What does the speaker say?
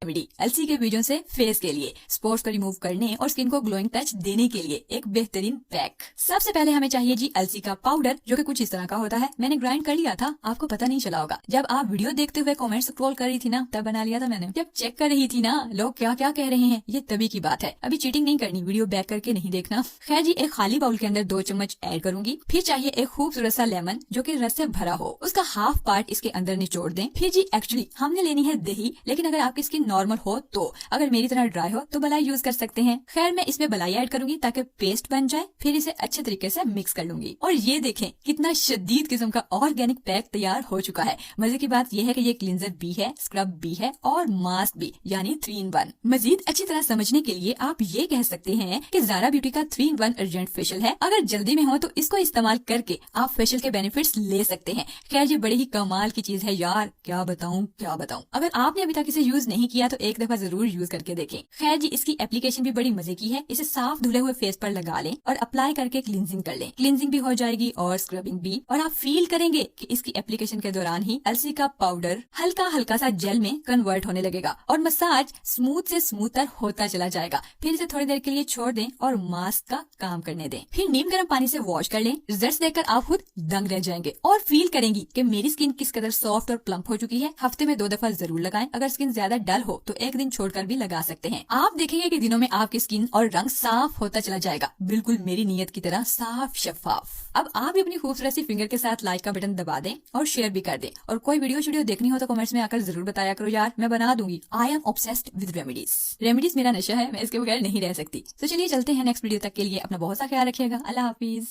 Remedy अलसी के बीजों से फेस के लिए, स्पॉट्स को रिमूव करने और स्किन को ग्लोइंग टच देने के लिए एक बेहतरीन पैक। सबसे पहले हमें चाहिए जी अलसी का पाउडर, जो कि कुछ इस तरह का होता है। मैंने ग्राइंड कर लिया था, आपको पता नहीं चला होगा। जब आप वीडियो देखते हुए कमेंट स्क्रॉल कर रही थी ना, तब बना लिया था मैंने। जब चेक कर रही थी ना लोग क्या क्या कह रहे हैं, ये तभी की बात है। अभी चीटिंग नहीं करनी, वीडियो बैक करके नहीं देखना। खैर जी, एक खाली बाउल के अंदर 2 चम्मच ऐड करूंगी। फिर चाहिए एक खूबसूरत सा लेमन जो कि रस से भरा हो, उसका हाफ पार्ट इसके अंदर निचोड़ दें। फिर जी एक्चुअली हमने लेनी है दही, लेकिन अगर आपकी स्किन नॉर्मल हो तो, अगर मेरी तरह ड्राई हो तो मलाई यूज कर सकते हैं। खैर मैं इसमें मलाई ऐड करूंगी ताकि पेस्ट बन जाए। फिर इसे अच्छे तरीके से मिक्स कर लूंगी और ये देखें कितना शदीद किस्म का ऑर्गेनिक पैक तैयार हो चुका है। मजे की बात यह है कि ये क्लींजर भी है, स्क्रब भी है और मास्क भी, यानी 3-in-1। मजीद अच्छी तरह समझने के लिए आप ये कह सकते हैं कि ज़ारा ब्यूटी का 3-in-1 अर्जेंट फेशियल है। अगर जल्दी में हो तो इसको इस्तेमाल करके आप फेशियल के बेनिफिट्स ले सकते हैं। खैर ये बड़ी ही कमाल की चीज है यार, क्या बताऊं। अगर आपने अभी तक इसे यूज नहीं किया तो एक दफा जरूर यूज करके देखें। खैर जी, इसकी एप्लीकेशन भी बड़ी मजे की है। इसे साफ धुले हुए फेस पर लगा लें और अप्लाई करके क्लींजिंग कर लें। क्लींजिंग भी हो जाएगी और स्क्रबिंग भी, और आप फील करेंगे कि इसकी एप्लीकेशन के दौरान ही अलसी का पाउडर हल्का हल्का सा जेल में कन्वर्ट होने लगेगा और मसाज स्मूथ से स्मूथर होता चला जाएगा। फिर इसे थोड़ी देर के लिए छोड़ दें और मास्क का काम करने दें। फिर नीम गर्म पानी से वॉश कर लें। रिजल्ट्स देखकर आप खुद दंग रह जाएंगे और फील करेंगी कि मेरी स्किन किस कदर सॉफ्ट और प्लम्प हो चुकी है। हफ्ते में 2 दफा जरूर लगाएं। अगर स्किन ज्यादा डल हो तो एक दिन छोड़कर भी लगा सकते हैं। आप देखेंगे कि दिनों में आपकी स्किन और रंग साफ होता चला जाएगा, बिल्कुल मेरी नीयत की तरह साफ शफाफ। अब आप भी अपनी खूबसूरत सी फिंगर के साथ लाइक का बटन दबा दें और शेयर भी कर दें। और कोई वीडियो देखनी हो तो कमेंट्स में आकर जरूर बताया करो यार, मैं बना दूंगी। I am obsessed with remedies मेरा नशा है, मैं इसके बगैर नहीं रह सकती। तो चलिए चलते हैं नेक्स्ट वीडियो तक के लिए अपना बहुत सा ख्याल रखिएगा। अल्लाह हाफिज।